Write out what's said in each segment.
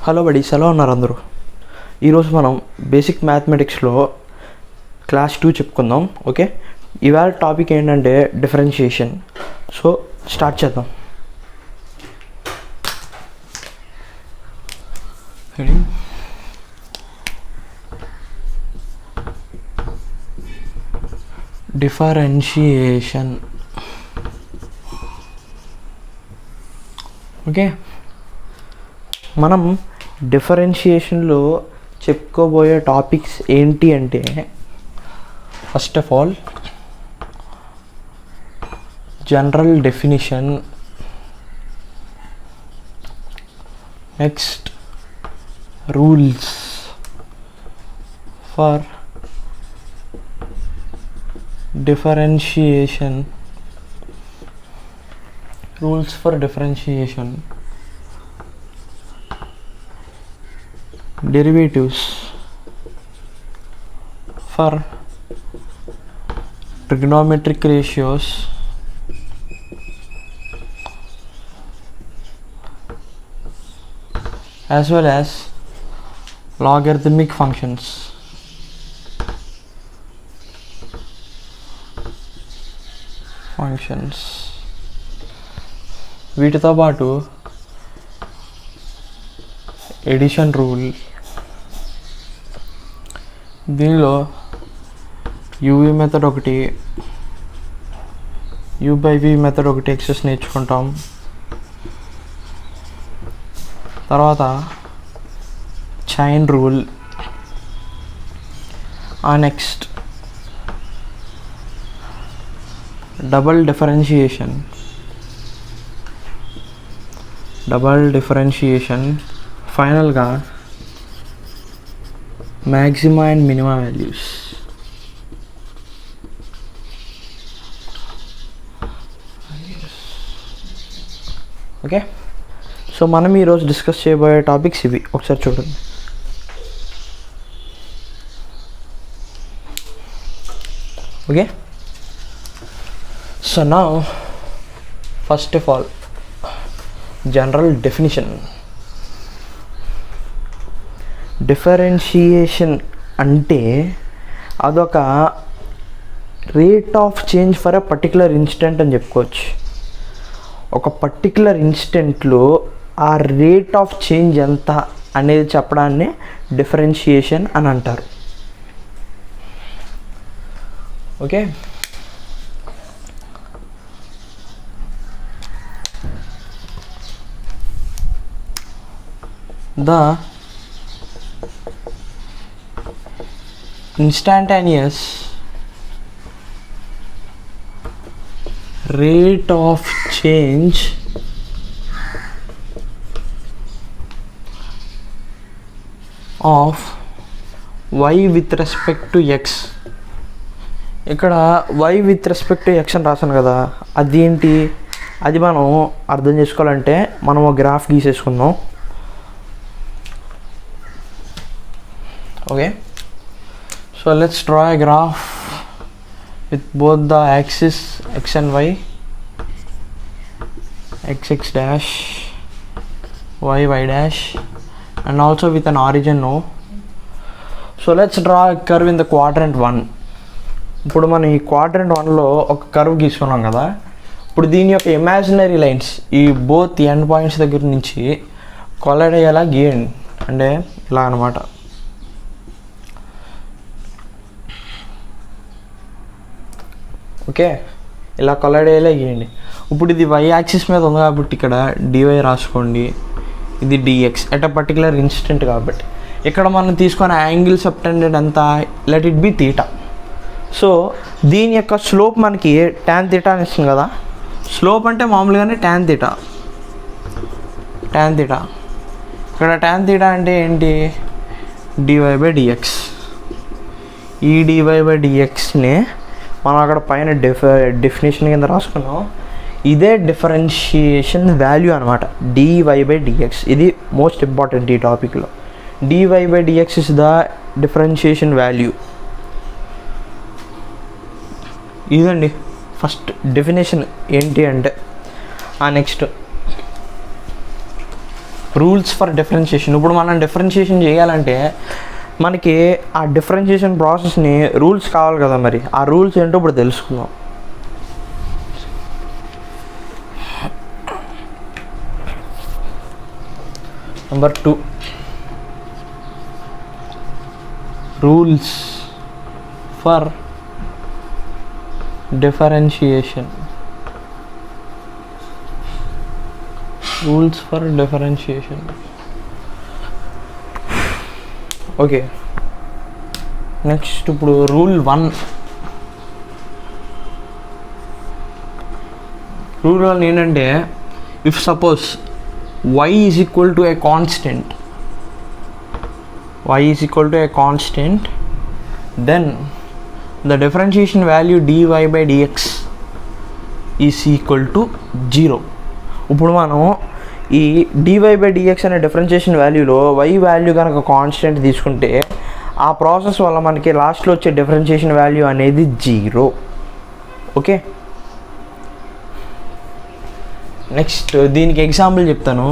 Hello buddies, ఎలా ఉన్నారు అందరూ? ఈరోజు మనం బేసిక్ మ్యాథమెటిక్స్లో క్లాస్ 2 చెప్పుకుందాం. ఓకే, ఇవాళ టాపిక్ ఏంటంటే డిఫరెన్షియేషన్. సో స్టార్ట్ చేద్దాం. డిఫరెన్షియేషన్. ఓకే, మనం డిఫరెన్షియేషన్లో చెప్పుకోబోయే టాపిక్స్ ఏంటి అంటే, first of all general definition, next rules for differentiation, rules for differentiation, derivatives for trigonometric ratios, as well as logarithmic functions. వీటితో పాటు ఎడిషన్ రూల్, దీనిలో యూవీ మెథడ్ ఒకటి, u by v method ఒకటి ఎక్సెస్ నేర్చుకుంటాం. తర్వాత chain rule, next double differentiation, ఫైనల్గా maxima and minima values. Okay, so మనం ఈరోజు డిస్కస్ చేయబోయే టాపిక్స్ ఇవి. ఒకసారి చూడండి. Okay, so now first of all general definition. Differentiation అంటే అదొక rate of change for a particular instant అని చెప్పుకోవచ్చు. ఒక పర్టికులర్ ఇన్స్టెంట్లో ఆ రేట్ ఆఫ్ చేంజ్ ఎంత అనేది చెప్పడాన్ని డిఫరెన్షియేషన్ అని అంటారు. Okay, the instantaneous rate of change of y with respect to x. ఇక్కడ y with respect to x అని రాసాను కదా, అదేంటి? అది మనం అర్థం చేసుకోవాలంటే మనం ఒక graph గీసేసుకుందాం. Okay, so let's draw a graph with both the axes x and y, x dash, y dash, and also with an origin O. So let's draw a curve in the quadrant 1. ఇప్పుడు మనం ఈ quadrant 1లో ఒక curve గీసుకున్నాం కదా. ఇప్పుడు దీని యొక్క imaginary lines ఈ both end points దగ్గర నుంచి కొలైడ్ అయ్యేలా గీయండి. అంటే ఇలా అనమాట. ఓకే, ఇలా కొలైడ్ అయ్యేలా గీయండి. ఇప్పుడు ఇది y యాక్సిస్ మీద ఉంది కాబట్టి ఇక్కడ dy రాసుకోండి, ఇది dx at a particular instant కాబట్టి. ఇక్కడ మనం తీసుకున్న యాంగిల్ సబ్టెండెడ్ అంతా let it be theta. So దీని యొక్క స్లోప్ మనకి tan θ అని ఇస్తుంది కదా. స్లోప్ అంటే మామూలుగానే tan θ. ఇక్కడ tan θ అంటే ఏంటి? dy/dx. ఈ dy/dxని మనం అక్కడ పైన డెఫినేషన్ కింద రాసుకున్నాం. ఇదే డిఫరెన్షియేషన్ వాల్యూ అనమాట, dy/dx. ఇది మోస్ట్ ఇంపార్టెంట్ ఈ టాపిక్లో. dy/dx is the differentiation value. ఇదండి ఫస్ట్ డెఫినేషన్ ఏంటి అంటే. Next rules for differentiation. ఇప్పుడు మనం డిఫరెన్షియేషన్ చేయాలంటే మనకి ఆ డిఫరెన్షియేషన్ ప్రాసెస్ని రూల్స్ కావాలి కదా, మరి ఆ రూల్స్ ఏంటో ఇప్పుడు తెలుసుకుందాం. Number 2, rules for differentiation. Rules for differentiation. Okay, next ఇప్పుడు రూల్ 1. రూల్ 1 ఏంటంటే, if suppose y is equal to a constant, then the differentiation value dy by dx is equal to 0. ఇప్పుడు మనం ఈ dy by dx అనే differentiation వాల్యూలో y value కనుక constant తీసుకుంటే ఆ process వల్ల మనకి లాస్ట్లో వచ్చే డిఫరెన్షియేషన్ వాల్యూ అనేది 0. ఓకే, నెక్స్ట్ దీనికి ఎగ్జాంపుల్ చెప్తాను.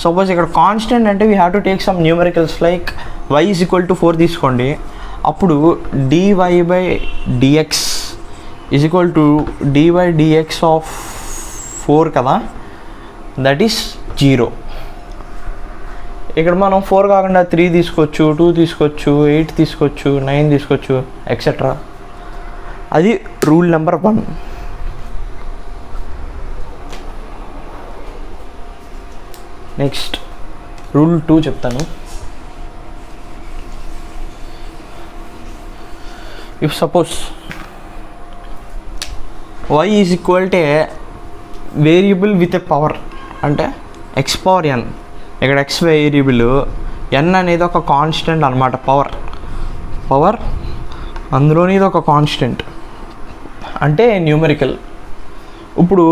సపోజ్ ఇక్కడ కాన్స్టెంట్ అంటే we have to take some numericals like y is equal to 4 తీసుకోండి. అప్పుడు dy by dx is equal to dy dx of 4 కదా, దట్ ఈస్ 0. ఇక్కడ మనం 4 కాకుండా 3 తీసుకోవచ్చు, 2 తీసుకోవచ్చు, 8 తీసుకోవచ్చు, 9 తీసుకోవచ్చు, ఎక్సెట్రా. అది రూల్ నెంబర్ 1. నెక్స్ట్ రూల్ 2 చెప్తాను. If suppose y is equal to variable with a power, అంటే x పవర్ n. ఇక్కడ x వేరియబుల్, n అనేది ఒక కాన్స్టెంట్ అనమాట. పవర్ అందులోని ఇది ఒక కాన్స్టెంట్ అంటే న్యూమరికల్. ఇప్పుడు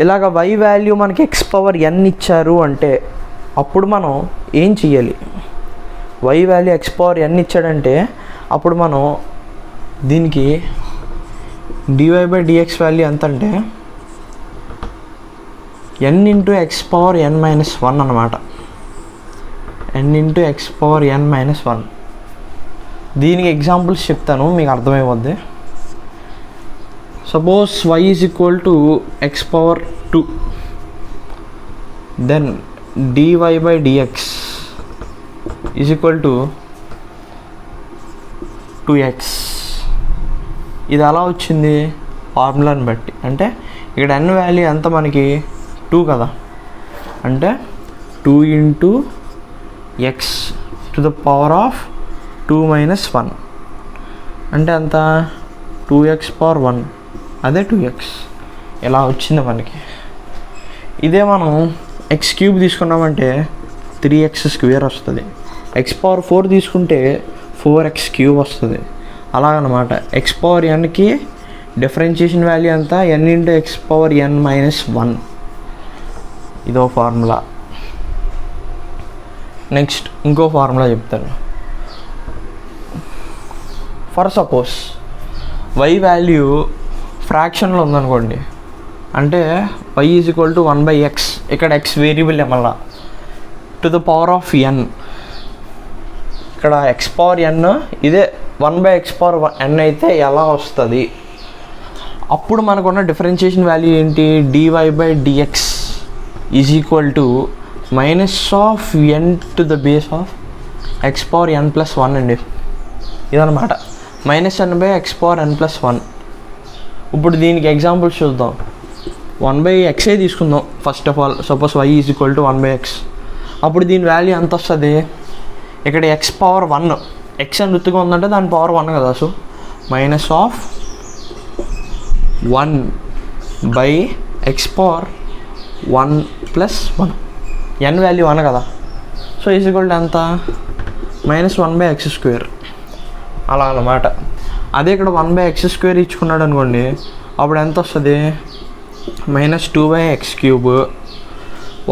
ఇలాగ y వాల్యూ మనకి x పవర్ n ఇచ్చారు అంటే అప్పుడు మనం ఏం చెయ్యాలి? y value x power n ఇచ్చాడంటే అప్పుడు మనం దీనికి dy by dx వాల్యూ ఎంత అంటే n into x power n minus 1 అనమాట. n into x power n minus 1. దీనికి ఎగ్జాంపుల్స్ చెప్తాను, మీకు అర్థమైపోద్ది. Suppose y is equal to x power 2, then dy by dx is equal to 2x. ఇది అలా వచ్చింది ఫార్ములాని బట్టి. అంటే ఇక్కడ n వాల్యూ ఎంత మనకి 2 కదా, అంటే 2 into x to the power of 2 minus 1 అంటే అంత 2x పవర్ 1, అదే 2x. ఇలా వచ్చింది మనకి. ఇదే మనం x క్యూబ్ తీసుకున్నామంటే 3x స్క్వేర్ వస్తుంది. x పవర్ 4 తీసుకుంటే 4x క్యూబ్ వస్తుంది. అలాగనమాట. x పవర్ nకి డిఫరెన్షియేషన్ వాల్యూ అంతా n into x power n minus 1. ఇదో ఫార్ములా. నెక్స్ట్ ఇంకో ఫార్ములా చెప్తాను. ఫర్ సపోజ్ y వాల్యూ ఫ్రాక్షన్లో ఉందనుకోండి, అంటే y is equal to 1/x. ఇక్కడ x వేరియబుల్ మళ్ళా to the power of n. ఇక్కడ x పవర్ n ఇదే 1/x పవర్ n అయితే ఎలా వస్తుంది? అప్పుడు మనకున్న డిఫరెన్షియేషన్ వాల్యూ ఏంటి? dy by dx is equal to minus of n to the base of x power n plus 1 అండి. ఇదనమాట -n/x పవర్ n ప్లస్ 1. ఇప్పుడు దీనికి ఎగ్జాంపుల్స్ చూద్దాం. 1/x తీసుకుందాం first of all. Suppose y is equal to 1/x. అప్పుడు దీని value ఎంత వస్తుంది? ఇక్కడ x పవర్ 1, x అని గుర్తుగా ఉందంటే దాని పవర్ 1 కదా. So minus of 1/x power 1 plus 1. n value 1 కదా. సో ఈజ్ ఈక్వల్ టు ఎంత? -1/x square. అలా అన్నమాట. అదే ఇక్కడ 1/x స్క్వేర్ ఇచ్చుకున్నాడు అనుకోండి, అప్పుడు ఎంత వస్తుంది? -2/x cube.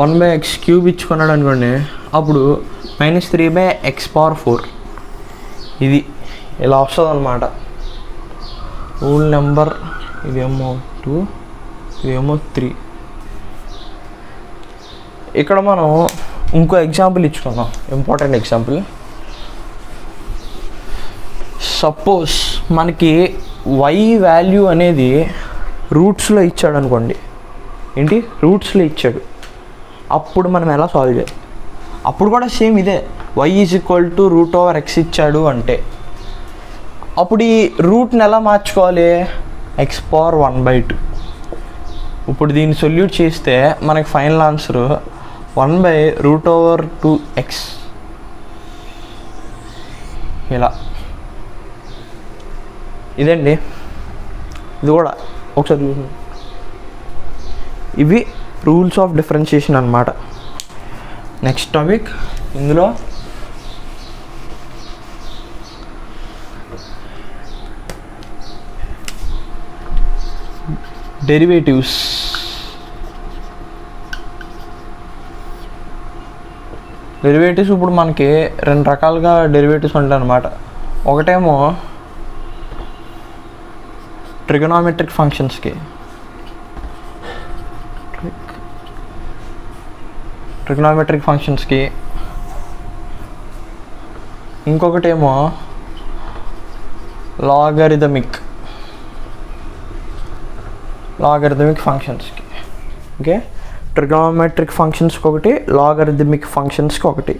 1/x క్యూబ్ ఇచ్చుకున్నాడు అనుకోండి, అప్పుడు -3/x పవర్ 4. ఇది ఇలా వస్తుంది అనమాట. రూల్ నెంబర్ ఇదేమో 2, ఇదేమో 3. ఇక్కడ మనం ఇంకో ఎగ్జాంపుల్ ఇచ్చుకుందాం, ఇంపార్టెంట్ ఎగ్జాంపుల్. సపోజ్ మనకి y వాల్యూ అనేది రూట్స్లో ఇచ్చాడు అనుకోండి. ఏంటి రూట్స్లో ఇచ్చాడు, అప్పుడు మనం ఎలా సాల్వ్ చేయాలి? అప్పుడు కూడా సేమ్ ఇదే, y √x ఇచ్చాడు అంటే అప్పుడు ఈ రూట్ని ఎలా మార్చుకోవాలి? x⁴1/2. ఇప్పుడు దీన్ని సొల్యూట్ చేస్తే మనకి ఫైనల్ ఆన్సర్ 1/√2x. ఇలా ఇదండి. ఇది కూడా ఒకసారి చూసి, ఇవి రూల్స్ ఆఫ్ డిఫరెన్షియేషన్ అన్నమాట. నెక్స్ట్ టాపిక్ ఇందులో డెరివేటివ్స్. డెరివేటివ్స్ ఇప్పుడు మనకి రెండు రకాలుగా డెరివేటివ్స్ ఉంటాయి అన్నమాట. ఒకటేమో ట్రిగోనోమెట్రిక్ ఫంక్షన్స్కి, ఇంకొకటేమో లాగరిథమిక్ ఫంక్షన్స్కి. ఓకే, ట్రిగోనోమెట్రిక్ ఫంక్షన్స్కి ఒకటి, లాగరిథమిక్ ఫంక్షన్స్కి ఒకటి.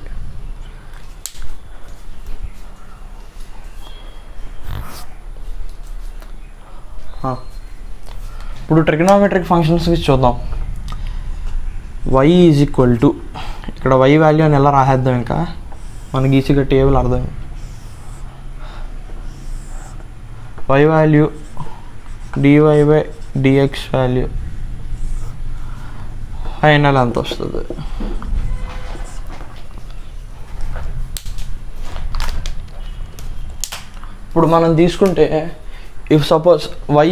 ఇప్పుడు ట్రిగోనోమెట్రిక్ ఫంక్షన్స్కి చూద్దాం. y ఇక్కడ y వాల్యూ అని ఎలా రాసేద్దాం, ఇంకా మనకి ఈజీగా టేబుల్ అర్థం. y value dy/dx value final ఎంత వస్తుంది? ఇప్పుడు మనం తీసుకుంటే if suppose y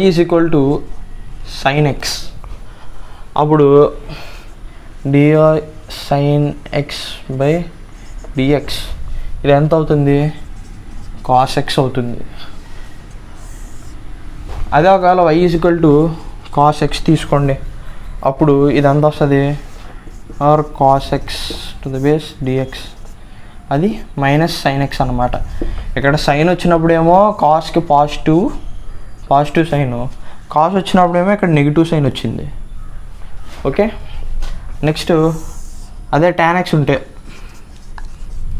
sin x, అప్పుడు dy sin x/dx ఇది ఎంత అవుతుంది? cos x అవుతుంది. అదే ఒకవేళ y cos x తీసుకోండి, అప్పుడు ఇది ఎంత వస్తుంది? ఆర్ cos x dx, అది -sin x అన్నమాట. ఇక్కడ సైన్ వచ్చినప్పుడేమో కాస్కి పాజిటివ్ సైన్, కాస్ వచ్చినప్పుడేమో ఇక్కడ నెగిటివ్ సైన్ వచ్చింది. ఓకే, నెక్స్ట్ అదే tan x ఉంటే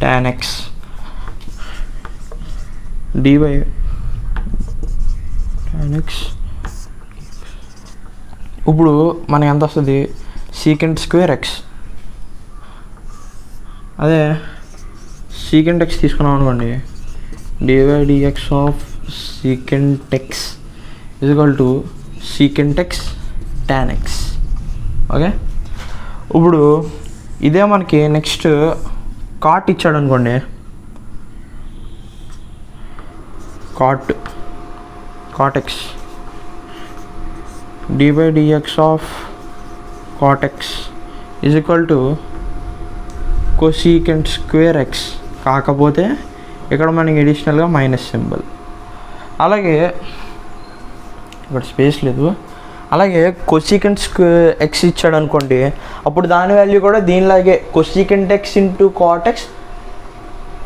tan x dy tan x, ఇప్పుడు మనకి ఎంత వస్తుంది? sec² x. అదే sec x తీసుకున్నాం అనుకోండి, dy/dx of sec x sec x tan x. Okay, ఇప్పుడు ఇదే మనకి నెక్స్ట్ కాట్ ఇచ్చాడు అనుకోండి, cot x dy/dx of cot x cosec² x, కాకపోతే ఇక్కడ మనకి అడిషనల్గా మైనస్ సింబల్. అలాగే ఇక్కడ స్పేస్ లేదు. అలాగే cosec x ఇచ్చాడు అనుకోండి, అప్పుడు దాని వాల్యూ కూడా దీనిలాగే cosec x into cot x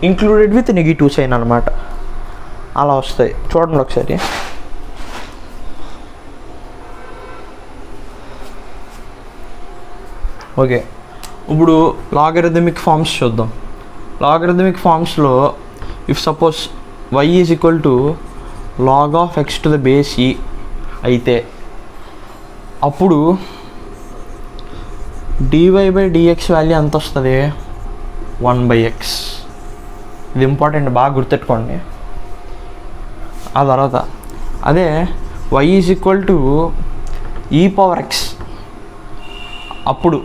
included with negative sign అనమాట. అలా వస్తాయి, చూడండి ఒకసారి. ఓకే, ఇప్పుడు లాగరిథమిక్ ఫార్మ్స్ చూద్దాం. లాగరిథమిక్ ఫార్మ్స్లో if suppose y log of x to the base e అయితే అప్పుడు dy/dx వాల్యూ ఎంత వస్తుంది? 1/x. ఇది ఇంపార్టెంట్, బాగా గుర్తెట్టుకోండి. ఆ తర్వాత అదే y e⁻x, అప్పుడు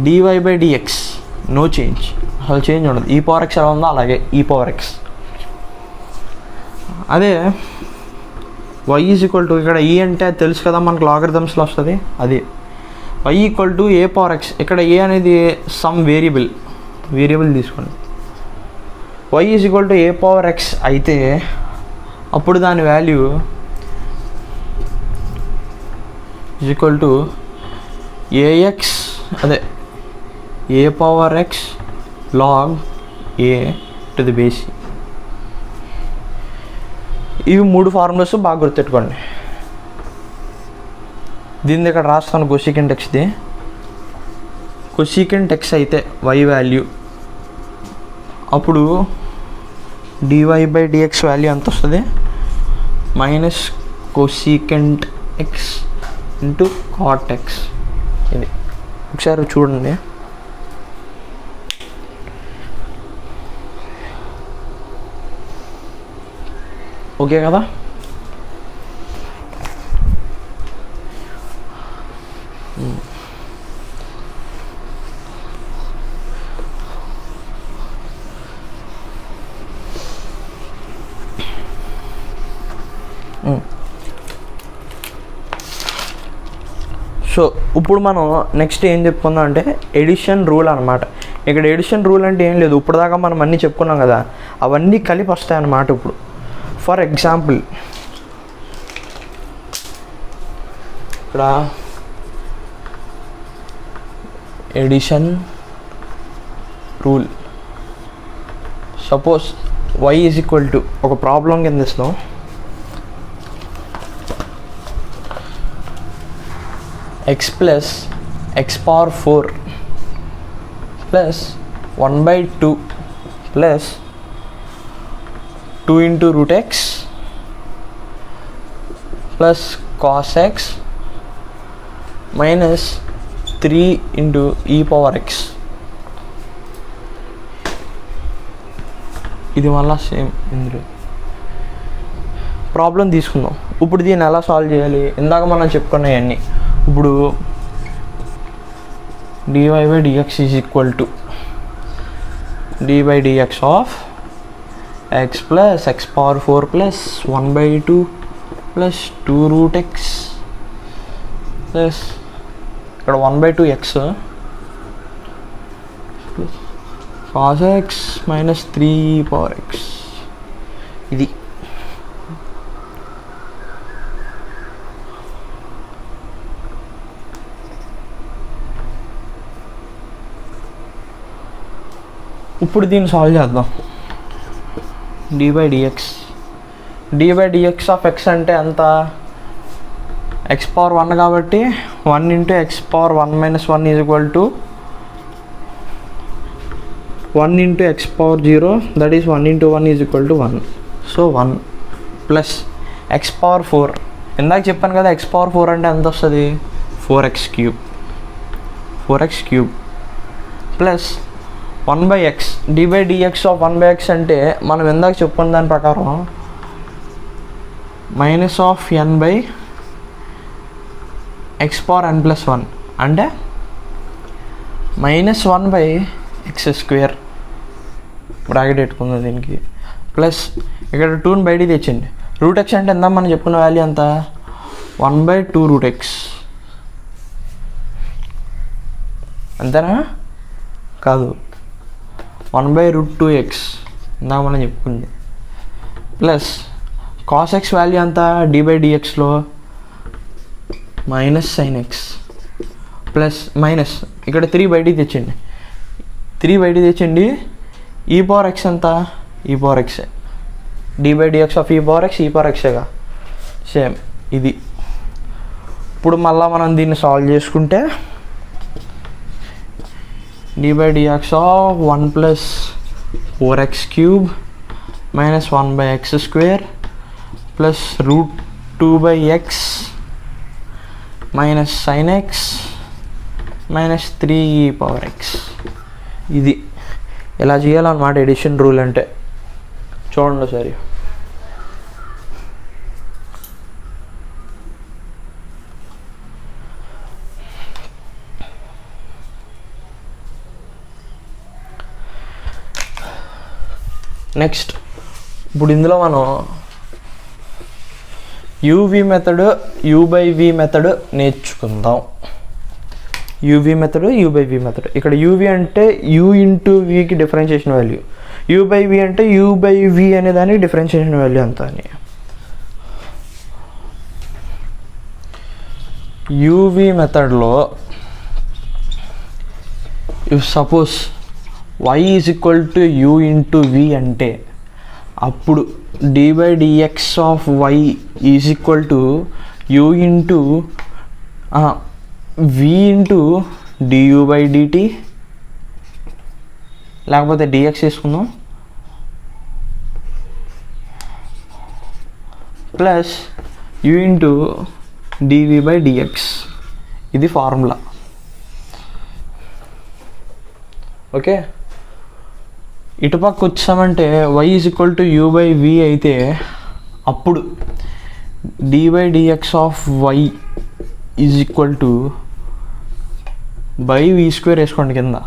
dy/dx నో చేంజ్, అసలు చేంజ్ ఉండదు. e⁻x ఎలా ఉందో అలాగే e⁻x. అదే y ఇక్కడ e అంటే తెలుసు కదా మనకు లాగరిథమ్స్లో వస్తుంది, అది y a⁻x. ఇక్కడ a అనేది సమ్ వేరియబుల్ తీసుకోండి. y a⁻x అయితే అప్పుడు దాని వాల్యూ ax, అదే a power x log a to the base. ఇవి 3 ఫార్ములాస్ బాగా గుర్తెట్టుకోండి. దీన్ని ఇక్కడ రాస్తాను కొసీకెంట్ ఎక్స్ది. కొసీకెంట్ ఎక్స్ అయితే y వాల్యూ, అప్పుడు dy/dx వాల్యూ ఎంత వస్తుంది? Minus cosecant x into cot x. ఇది ఒకసారి చూడండి. ఓకే కదా? సో ఇప్పుడు మనం నెక్స్ట్ ఏం చెప్పుకుందాం అంటే ఎడిషన్ రూల్ అనమాట. ఇక్కడ ఎడిషన్ రూల్ అంటే ఏం లేదు, ఇప్పుడు దాకా మనం అన్నీ చెప్పుకున్నాం కదా, అవన్నీ కలిపి వస్తాయి అన్నమాట. ఇప్పుడు ఫర్ ఎగ్జాంపుల్ ఇక్కడ addition rule, suppose y is equal to ఒక ప్రాబ్లం కింద ఇస్తాం. x plus x power 4 plus 1/2 plus 2 into root x plus cos x minus 3 into e power x. ఇది మళ్ళా సేమ్ ఇందులో ప్రాబ్లం తీసుకుందాం. ఇప్పుడు దీన్ని ఎలా సాల్వ్ చేయాలి? ఇందాక మనం చెప్పుకున్నాయన్నీ. ఇప్పుడు dy/dx is equal to d/dx of x plus x power 4 plus 1/2 plus 2 route x plus ఇక్కడ 1/2 X plus cos x minus 3 power x. ఇది ఇప్పుడు దీన్ని సాల్వ్ చేద్దాం. dy/dx ఆఫ్ x అంటే ఎంత? x పవర్ 1 కాబట్టి 1 into x power 1 minus 1 is equal to 1 into x power 0, that is 1 into 1 is equal to 1. So 1 plus x power 4, ఇందాక చెప్పాను కదా x పవర్ 4 అంటే ఎంత వస్తుంది? 4x cube plus 1/x. d/dx of 1/x అంటే మనం ఇందాక చెప్పుకున్న దాని ప్రకారం minus of n/x power n plus 1 అంటే మైనస్ 1/x². బ్రాకెట్ పెట్టుకుందాం దీనికి. ప్లస్ ఇక్కడ 2ని బయటికి తెచ్చండి. రూట్ ఎక్స్ అంటే ఎంత మనం చెప్పుకున్న వాల్యూ ఎంత? 1/2 రూట్ ఎక్స్. అంతేనా? కాదు, 1/√2x ఇందాక మనం చెప్పుకుంది. ప్లస్ కాస్ ఎక్స్ వాల్యూ అంత d/dxలో minus sine x plus minus ఇక్కడ 3 బయటికి తెచ్చండి. 3 బయటికి తెచ్చండి. ఈ పవర్ ఎక్స్ ఎంత? ఈ పవర్ ఎక్సే. d/dx ఆఫ్ ఈ పవర్ ఎక్సేగా సేమ్. ఇది ఇప్పుడు మళ్ళీ మనం దీన్ని సాల్వ్ చేసుకుంటే d/dx of 1 plus 4x cube minus 1/x² plus root 2/x minus sin x minus 3 power x. ఇది ఇలా చేయాలన్నమాట ఎడిషన్ రూల్ అంటే. చూడండి సరే. నెక్స్ట్ ఇప్పుడు ఇందులో మనం యూవి మెథడ్, u/v మెథడ్ నేర్చుకుందాం. UV method, u/v method. ఇక్కడ యూవి అంటే u into Vicky differentiation value, u/v అంటే u/v అనే దానికి డిఫరెన్షియేషన్ వాల్యూ అంత అని. యూవి మెథడ్లో if suppose y is equal to u into v అంటే అప్పుడు d/dx of y is equal to u into v into du/dt, లేకపోతే dx తీసుకుందాం, ప్లస్ u ఇంటూ dv/dx. ఇది ఫార్ములా. ఓకే, ఇటుపక్క వచ్చామంటే y is equal to u/v అయితే అప్పుడు d/dx of y is equal to buy v square వేసుకోండి కింద.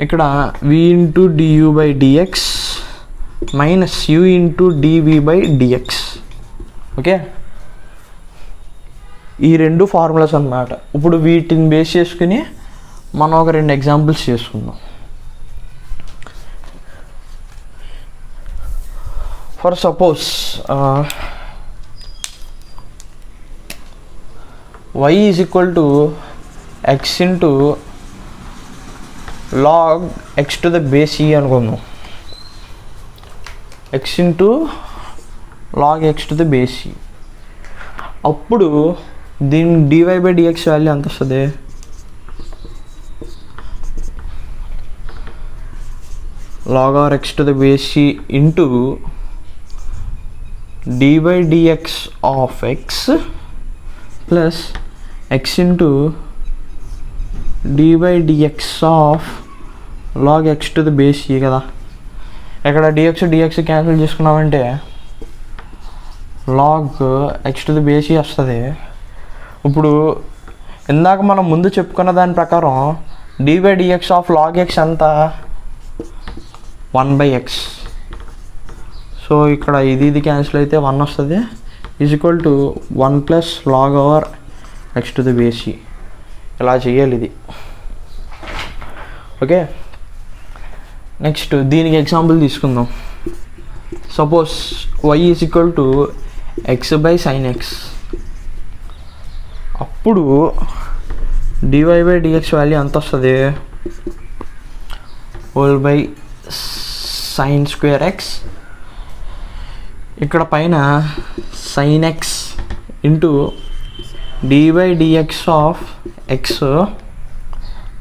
ఇక్కడ v into du/dx minus u into dv/dx. Okay, ఈ రెండు ఫార్ములాస్ అన్నమాట. ఇప్పుడు వీటిని బేస్ చేసుకుని మనం ఒక 2 ఎగ్జాంపుల్స్ చేసుకుందాం. For suppose y is equal to x into log x to the base e అనుకుందాం. x into log x to the base e. అప్పుడు దీని dy/dx వాల్యూ ఎంత వస్తుంది? log x to the base e into d/dx of x plus x into d/dx of log x to the base e కదా. ఇక్కడ dx cancel చేసుకున్నామంటే log x to the base e వస్తుంది. ఇప్పుడు ఇందాక మనం ముందు చెప్పుకున్న దాని ప్రకారం d/dx ఆఫ్ log x ఎంత? 1/x. సో ఇక్కడ ఇది క్యాన్సిల్ అయితే 1 వస్తుంది. Is equal to 1 plus log over x to the base e. ఇలా చేయాలి ఇది. ఓకే, నెక్స్ట్ దీనికి ఎగ్జాంపుల్ తీసుకుందాం. Suppose y is equal to x/sin x. అప్పుడు dy/dx వాల్యూ ఎంత వస్తుంది? Whole by sin square x. ఇక్కడ పైన sin x into dy/dx of x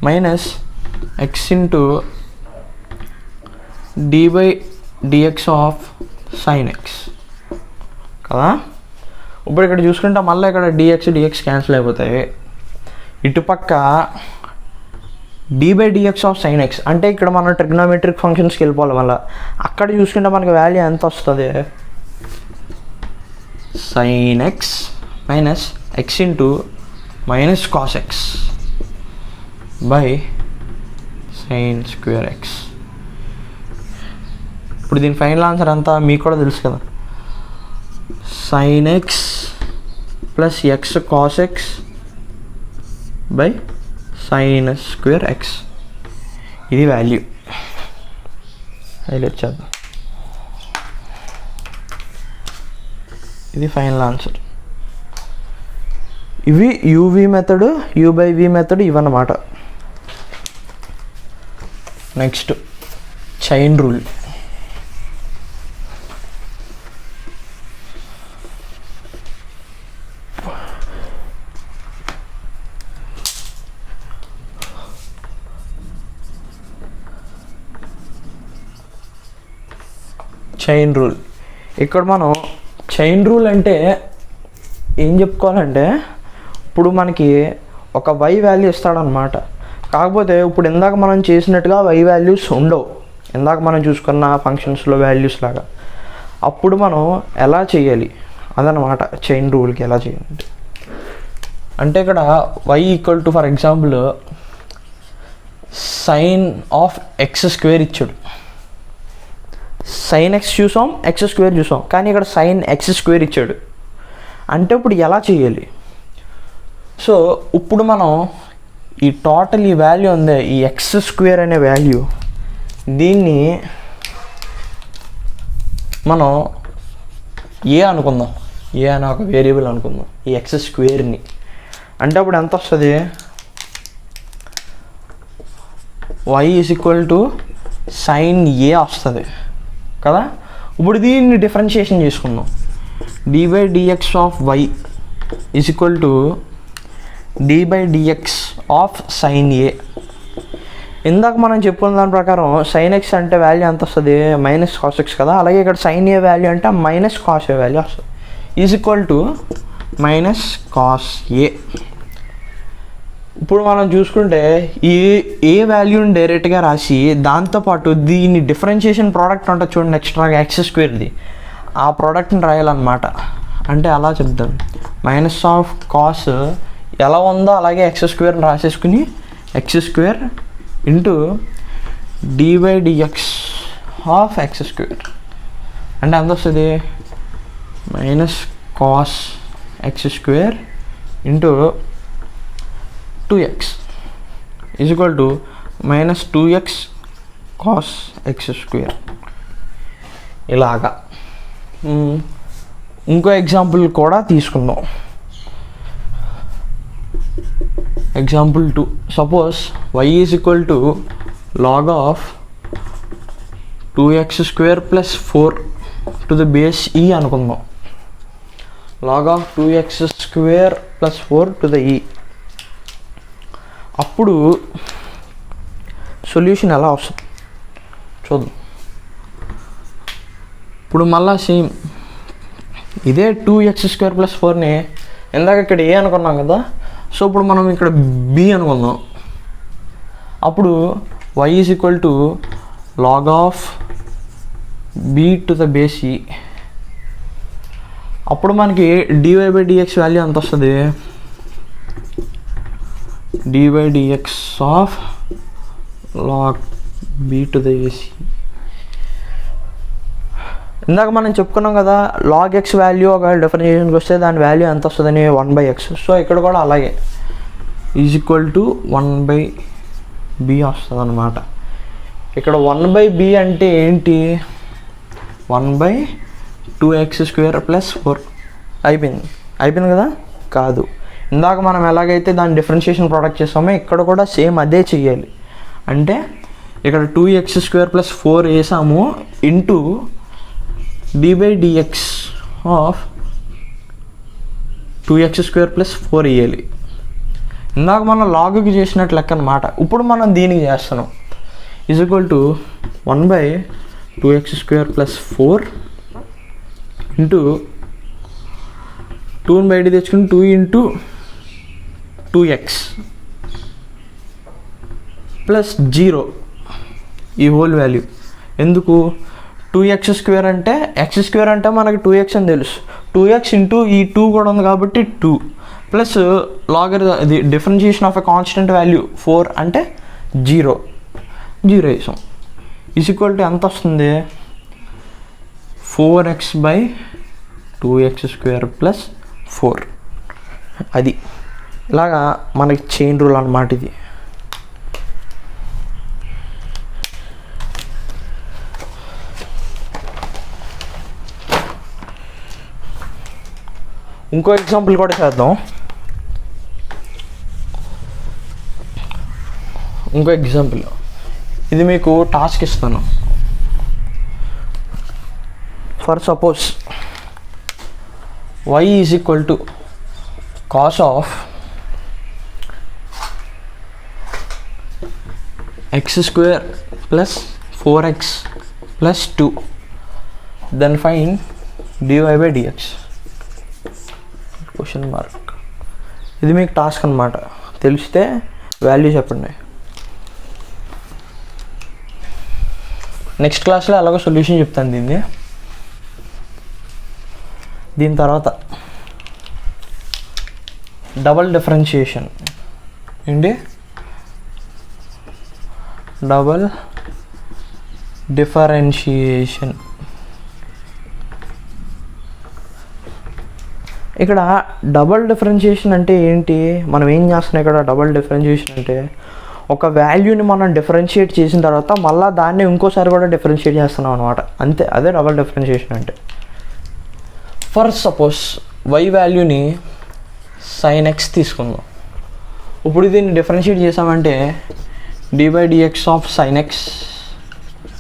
minus x into dy/dx of sin x కదా. ఇప్పుడు ఇక్కడ చూసుకుంటే మళ్ళీ ఇక్కడ dx క్యాన్సిల్ అయిపోతాయి. ఇటుపక్క d/dx ఆఫ్ sin x అంటే ఇక్కడ మనం ట్రిగ్నోమెట్రిక్ ఫంక్షన్స్కి వెళ్ళిపోవాలి. మళ్ళీ అక్కడ చూసుకుంటే మనకి వాల్యూ ఎంత వస్తుంది? sin x minus x into minus cos x by sin square x. ఇప్పుడు దీని ఫైనల్ ఆన్సర్ అంతా మీకు కూడా తెలుసు కదా, sin x plus x cos x by sin square x. ఇది వాల్యూ. హైలైట్ చేద్దాం. ఇది ఫైనల్ ఆన్సర్. ఇవి uv మెథడ్, u/v మెథడ్ ఇవన్నమాట. Next chain rule. Chain rule. ఇక్కడ మనం చైన్ రూల్ అంటే ఏం చెప్పుకోవాలంటే, ఇప్పుడు మనకి ఒక y వాల్యూ ఇస్తాడనమాట. కాకపోతే ఇప్పుడు ఇందాక మనం చేసినట్టుగా y వాల్యూస్ ఉండవు, ఇందాక మనం చూసుకున్న ఫంక్షన్స్లో వాల్యూస్ లాగా. అప్పుడు మనం ఎలా చేయాలి అదనమాట చైన్ రూల్కి ఎలా చేయాలి అంటే, ఇక్కడ y equal to for example sine of x square ఇచ్చాడు. sin x చూసాం, ఎక్స్ స్క్వేర్ చూసాం, కానీ ఇక్కడ sin x స్క్వేర్ ఇచ్చాడు. అంటే ఇప్పుడు ఎలా చేయాలి? సో ఇప్పుడు మనం ఈ టోటల్ ఈ వాల్యూ ఉంది, ఈ ఎక్స్ స్క్వేర్ అనే వాల్యూ, దీన్ని మనం ఏ అనుకుందాం, ఏ అనే ఒక వేరియబుల్ అనుకుందాం ఈ ఎక్స్ స్క్వేర్ని. అంటే అప్పుడు ఎంత వస్తుంది? Y is equal to sine a వస్తుంది కదా. ఇప్పుడు దీన్ని డిఫరెన్షియేషన్ చేసుకుందాం. d/dx of y is equal to d/dx of sine a. ఇందాక మనం చెప్పుకున్న దాని ప్రకారం సైన్ ఎక్స్ అంటే వాల్యూ ఎంత వస్తుంది, మైనస్ కాస్ ఎక్స్ కదా. అలాగే ఇక్కడ సైన్ ఏ వాల్యూ అంటే మైనస్ కాస్ ఏ వాల్యూ వస్తుంది. Is equal to minus cos A. ఇప్పుడు మనం చూసుకుంటే ఏ వాల్యూని డైరెక్ట్గా రాసి దాంతోపాటు దీన్ని డిఫరెన్షియేషన్ ప్రోడక్ట్ ఉంటుంది చూడండి, ఎక్స్ట్రాగా x²ది, ఆ ప్రోడక్ట్ని రాయాలన్నమాట. అంటే అలా చెప్తాం, మైనస్ ఆఫ్ కాస్ ఎలా ఉందో అలాగే x² రాసేసుకుని x² into d/dx of x². అంటే ఎంత వస్తుంది, minus cos x² into 2x is equal to minus 2x cos x². ఇలాగా ఇంకో ఎగ్జాంపుల్ కూడా తీసుకుందాం. Example 2, suppose y is equal to log of 2x² plus 4 to the base e అనుకుందాం. log of 2x² plus 4 to the e. అప్పుడు solution ఎలా వస్తుంది చూద్దాం. ఇప్పుడు మళ్ళా సేమ్ ఇదే 2x² ప్లస్ 4ని ఇందాక ఇక్కడ ఏ అనుకున్నాం కదా, సో ఇప్పుడు మనం ఇక్కడ బి అనుకుందాం. అప్పుడు y is equal to log of b to the base e. అప్పుడు మనకి dy/dx వాల్యూ ఎంత వస్తుంది, d/dx of log b to the ac. ఇందాక మనం చెప్పుకున్నాం కదా, log x వాల్యూ ఒక డిఫరెన్షియేషన్కి వస్తే దాని వాల్యూ ఎంత వస్తుందని 1/x. సో ఇక్కడ కూడా అలాగే ఈజ్ ఈక్వల్ టు 1/b వస్తుంది అన్నమాట. ఇక్కడ 1/b అంటే ఏంటి, 1/2x² ప్లస్ 4 అయిపోయింది కదా. కాదు, ఇందాక మనం ఎలాగైతే దాని డిఫరెన్షియేషన్ ప్రోడక్ట్ చేస్తామో ఇక్కడ కూడా సేమ్ అదే చెయ్యాలి. అంటే ఇక్కడ 2x² ప్లస్ 4 వేసాము into d/dx of 2x² plus 4 వేయాలి. ఇందాక మనం లాగ్కి చేసినట్లు లెక్క అనమాట. ఇప్పుడు మనం దీనికి చేస్తున్నాం. Is equal to 1/2x² plus 4 into 2ని బయట తెచ్చుకుని 2 ఇంటూ 2x ప్లస్ 0 ఈ హోల్ వాల్యూ. ఎందుకు, 2x² అంటే x² అంటే మనకి 2x అని తెలుసు, 2x ఇంటూ ఈ 2 కూడా ఉంది కాబట్టి 2 ప్లస్ ఇది differentiation of a constant value 4 అంటే 0 వేసాం. ఈజ్ ఈక్వల్ టు ఎంత వస్తుంది, 4x/2x² ప్లస్ 4. అది ఇలాగా మనకి చైన్ రూల్ అన్నమాట ఇది. ఇంకో ఎగ్జాంపుల్ కూడా చేద్దాం. ఇంకో ఎగ్జాంపుల్, ఇది మీకు టాస్క్ ఇస్తాను. For suppose y is equal to cos of x² plus 4x plus 2, then find dy/dx question mark. ఇది మీకు టాస్క్ అనమాట. తెలిస్తే వాల్యూ చెప్పండి. నెక్స్ట్ క్లాస్లో అలాగో సొల్యూషన్ చెప్తాను దీని తర్వాత డబల్ డిఫరెన్షియేషన్ ఏంటి, డబల్ డిఫరెన్షియేషన్. ఇక్కడ డబల్ డిఫరెన్షియేషన్ అంటే ఏంటి, మనం ఏం చేస్తున్నాం ఇక్కడ. డబల్ డిఫరెన్షియేషన్ అంటే ఒక వాల్యూని మనం డిఫరెన్షియేట్ చేసిన తర్వాత మళ్ళీ దాన్ని ఇంకోసారి కూడా డిఫరెన్షియేట్ చేస్తున్నాం అనమాట. అంతే, అదే డబల్ డిఫరెన్షియేషన్ అంటే. ఫర్ సపోజ్ y వాల్యూని sin x తీసుకుందాం. ఇప్పుడు దీన్ని డిఫరెన్షియేట్ చేసామంటే dy by dx of sin x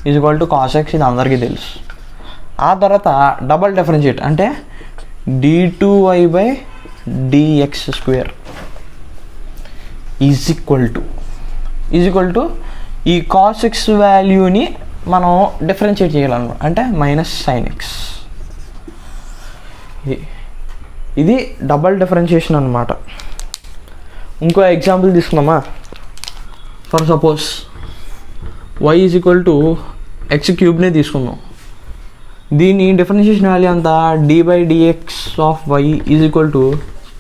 is equal to cos x, ఇది అందరికీ తెలుసు. ఆ తర్వాత డబల్ డిఫరెన్షియేట్ అంటే d2y by dx square is equal to ఈ cos x వాల్యూని మనం డిఫరెన్షియేట్ చేయాలన్నమాట, అంటే మైనస్ sin x. ఇది డబల్ డిఫరెన్షియేషన్ అనమాట. ఇంకో ఎగ్జాంపుల్ తీసుకున్నామా, for suppose y is equal to x క్యూబ్నే తీసుకుందాం. దీని డిఫరెన్షియేషన్ వాల్యూ అంతా d by dx of y is equal to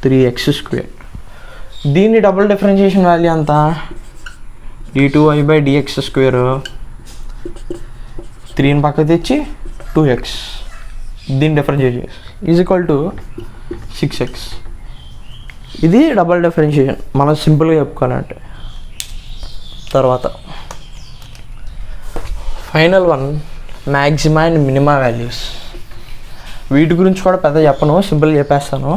3x square. దీని డబుల్ డిఫరెన్షియేషన్ వాల్యూ అంతా d2y బై dx స్క్వేర్, 3ని పక్కకు తెచ్చి 2x, దీని differentiate is equal to 6x. ఇది డబల్ డిఫరెన్షియేషన్ మనం సింపుల్గా చెప్పుకోవాలంటే. తర్వాత final one, మ్యాక్సిమా and minima values. వీటి గురించి కూడా పెద్ద చెప్పను, సింపుల్గా చెప్పేస్తాను.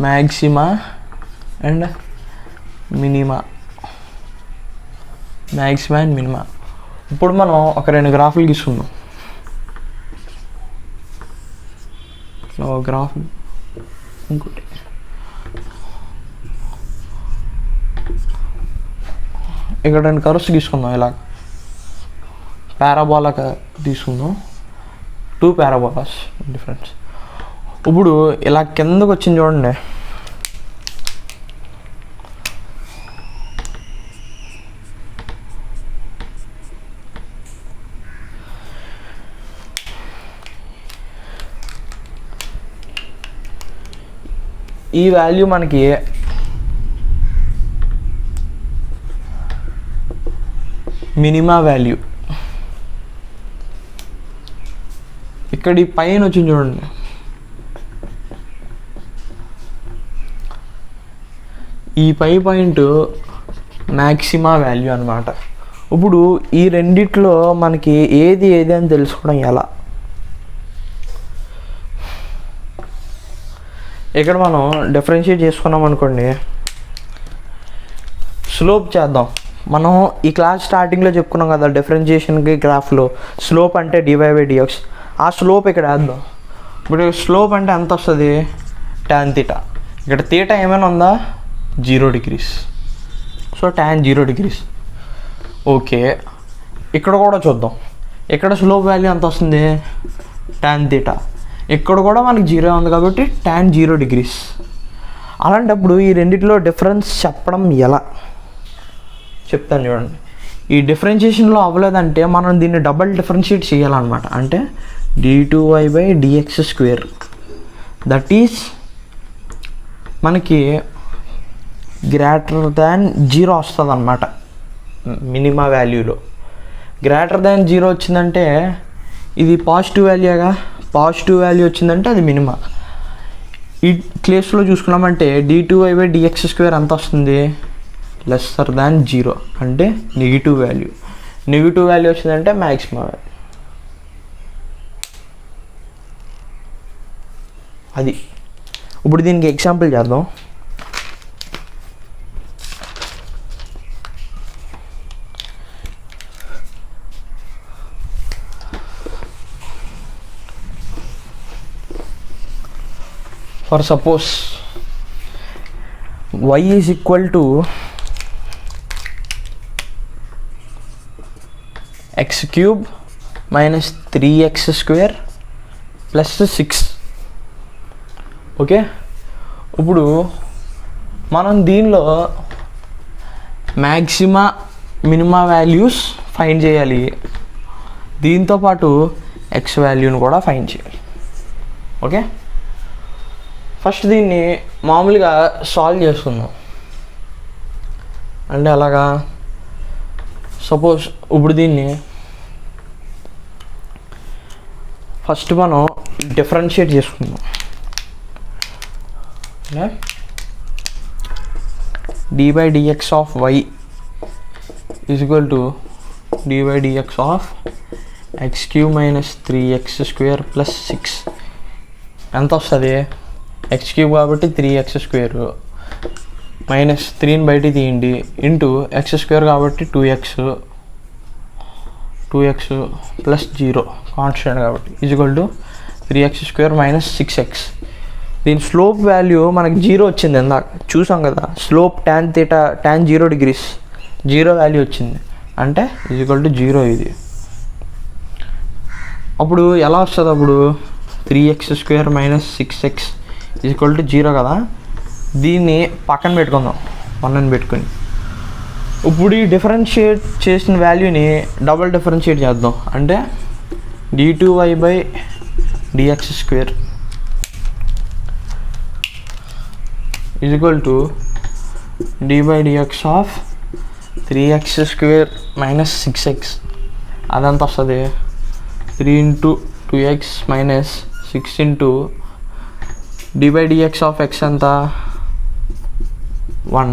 మ్యాక్సిమా అండ్ మినిమా, మ్యాక్సిమా అండ్ మినిమా. ఇప్పుడు మనం ఒక 2 గ్రాఫ్లు తీసుకుందాం. గ్రాఫ్ ఇంకోటి ఇక్కడ 2 కర్వ్స్ తీసుకుందాం. ఇలా పారాబోలా తీసుకుందాం, 2 పారాబోలాస్ డిఫరెన్స్. ఇప్పుడు ఇలా కిందకు వచ్చింది చూడండి, ఈ వాల్యూ మనకి మినిమా వాల్యూ. ఇక్కడ ఈ పైన వచ్చింది చూడండి, ఈ పై పాయింట్ మ్యాక్సిమా వాల్యూ అనమాట. ఇప్పుడు ఈ రెండిట్లో మనకి ఏది అని తెలుసుకోవడం ఎలా? ఇక్కడ మనం డిఫరెన్షియేట్ చేసుకున్నాం అనుకోండి, స్లోప్ చేద్దాం. మనం ఈ క్లాస్ స్టార్టింగ్లో చెప్పుకున్నాం కదా, డిఫరెన్షియేషన్కి గ్రాఫ్లో స్లోప్ అంటే dy by dx. ఆ స్లోప్ ఇక్కడ వేద్దాం. ఇప్పుడు స్లోప్ అంటే ఎంత వస్తుంది? tan θ. ఇక్కడ తీటా ఏమైనా ఉందా? 0 degrees. So tan 0 degrees. Okay, ఇక్కడ కూడా చూద్దాం. ఇక్కడ స్లోప్ వాల్యూ ఎంత వస్తుంది? tan θ. ఇక్కడ కూడా మనకి 0 ఉంది కాబట్టి tan 0 degrees. అలాంటప్పుడు ఈ రెండిట్లో డిఫరెన్స్ చెప్పడం ఎలా చెప్తాను చూడండి. ఈ డిఫరెన్షియేషన్లో అవ్వలేదంటే మనం దీన్ని డబల్ డిఫరెన్షియేట్ చేయాలన్నమాట. అంటే d2y by dx square, that is మనకి గ్రేటర్ దాన్ 0 వస్తుంది అన్నమాట. మినిమా వాల్యూలో గ్రేటర్ దాన్ 0 వచ్చిందంటే ఇది పాజిటివ్ వాల్యూగా, పాజిటివ్ వాల్యూ వచ్చిందంటే అది మినిమా. ఈ కేసులో చూసుకున్నామంటే d2y by dx స్క్వేర్ ఎంత వస్తుంది? లెస్సర్ దాన్ 0 అంటే నెగిటివ్ వాల్యూ. నెగిటివ్ వాల్యూ వచ్చిందంటే మ్యాక్సిమం వాల్యూ. అది ఇప్పుడు దీనికి ఎగ్జాంపుల్ చేద్దాం. For suppose y is equal to x cube minus 3x square plus 6. Okay, ఇప్పుడు మనం దీనిలో మ్యాక్సిమా మినిమా వాల్యూస్ ఫైండ్ చేయాలి, దీంతోపాటు x వాల్యూని కూడా ఫైండ్ చేయాలి. ఓకే, ఫస్ట్ దీన్ని మామూలుగా సాల్వ్ చేసుకుందాం. అంటే అలాగా సపోజ్ ఇప్పుడు దీన్ని ఫస్ట్ మనం డిఫరెన్షియేట్ చేసుకుందాం. d by dx of y is equal to d by dx of x cube minus 3x square plus 6. ఎంత వస్తుంది? x క్యూబ్ కాబట్టి 3x స్క్వేర్ మైనస్ 3ని బయటికి తీయండి ఇంటూ ఎక్స్ స్క్వేర్ కాబట్టి 2x ప్లస్ 0 కాన్స్టెంట్ కాబట్టి equal to 3x² minus 6x. దీని slope value మనకి 0 వచ్చింది, ఇందాక చూసాం కదా. స్లోప్ tan 0 degrees 0 వాల్యూ వచ్చింది అంటే ఈజ్వల్ టు 0. ఇది అప్పుడు ఎలా వస్తుంది? అప్పుడు 3x² minus 6x equal to 0 కదా. దీన్ని పక్కన పెట్టుకుందాం 1 అని పెట్టుకుని. ఇప్పుడు ఈ డిఫరెన్షియేట్ చేసిన వాల్యూని డబుల్ డిఫరెన్షియేట్ చేద్దాం అంటే d2y/dx² equal to d/dx of 3x² minus 6x. అదంతా వస్తుంది 3 into 2x minus 6 into d/dx of x ఎంత 1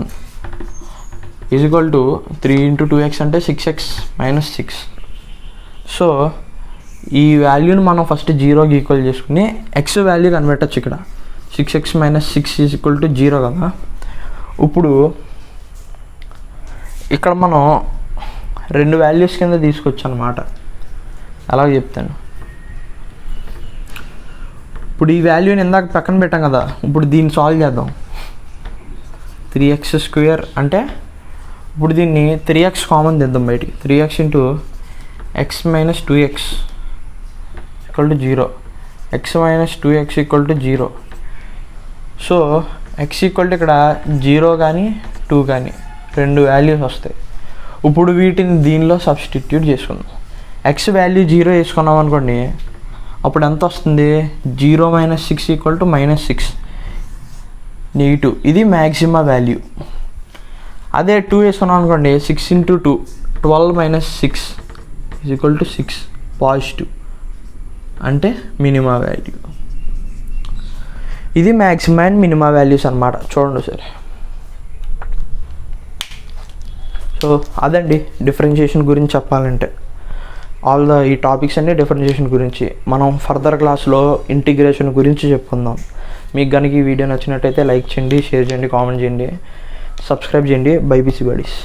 ఈజ్వల్ టు 3 ఇంటూ 2x అంటే 6x మైనస్ 6. సో ఈ వాల్యూని మనం ఫస్ట్ 0కి ఈక్వల్ చేసుకుని ఎక్స్ వాల్యూ కనిపెట్టచ్చు. ఇక్కడ 6x మైనస్ 6 ఈక్వల్ టు 0 కదా. ఇప్పుడు ఇక్కడ మనం 2 వాల్యూస్ కింద తీసుకొచ్చు అనమాట. అలాగే చెప్తాను. ఇప్పుడు ఈ వాల్యూని ఇందాక పక్కన పెట్టాం కదా, ఇప్పుడు దీన్ని సాల్వ్ చేద్దాం. 3x² అంటే ఇప్పుడు దీన్ని 3x కామన్ తెద్దాం బయటికి. 3x into x minus 2x equal to 0. x minus 2x equal to 0. So x equal to ఇక్కడ 0 కానీ 2 కానీ 2 వాల్యూస్ వస్తాయి. ఇప్పుడు వీటిని దీనిలో సబ్స్టిట్యూట్ చేసుకుందాం. x వాల్యూ 0 వేసుకున్నాం అనుకోండి, అప్పుడు ఎంత వస్తుంది? 0 minus 6 equal to minus 6 negative. ఇది మ్యాక్సిమం వాల్యూ. అదే 2 వేసుకున్నాం అనుకోండి, 6 into 2 12 minus 6 equal to 6 positive అంటే మినిమం వాల్యూ. ఇది మ్యాక్సిమం అండ్ మినిమం వాల్యూస్ అనమాట. చూడండి సరే. సో అదండి డిఫరెన్షియేషన్ గురించి చెప్పాలంటే. ఈ టాపిక్స్ అన్నీ డిఫరెన్షియేషన్ గురించి. మనం ఫర్దర్ క్లాస్లో ఇంటిగ్రేషన్ గురించి చెప్పుకుందాం. మీకు కనుక ఈ వీడియో నచ్చినట్టయితే లైక్ చేయండి, షేర్ చేయండి, కామెంట్ చేయండి, సబ్స్క్రైబ్ చేయండి. BiPC buddies.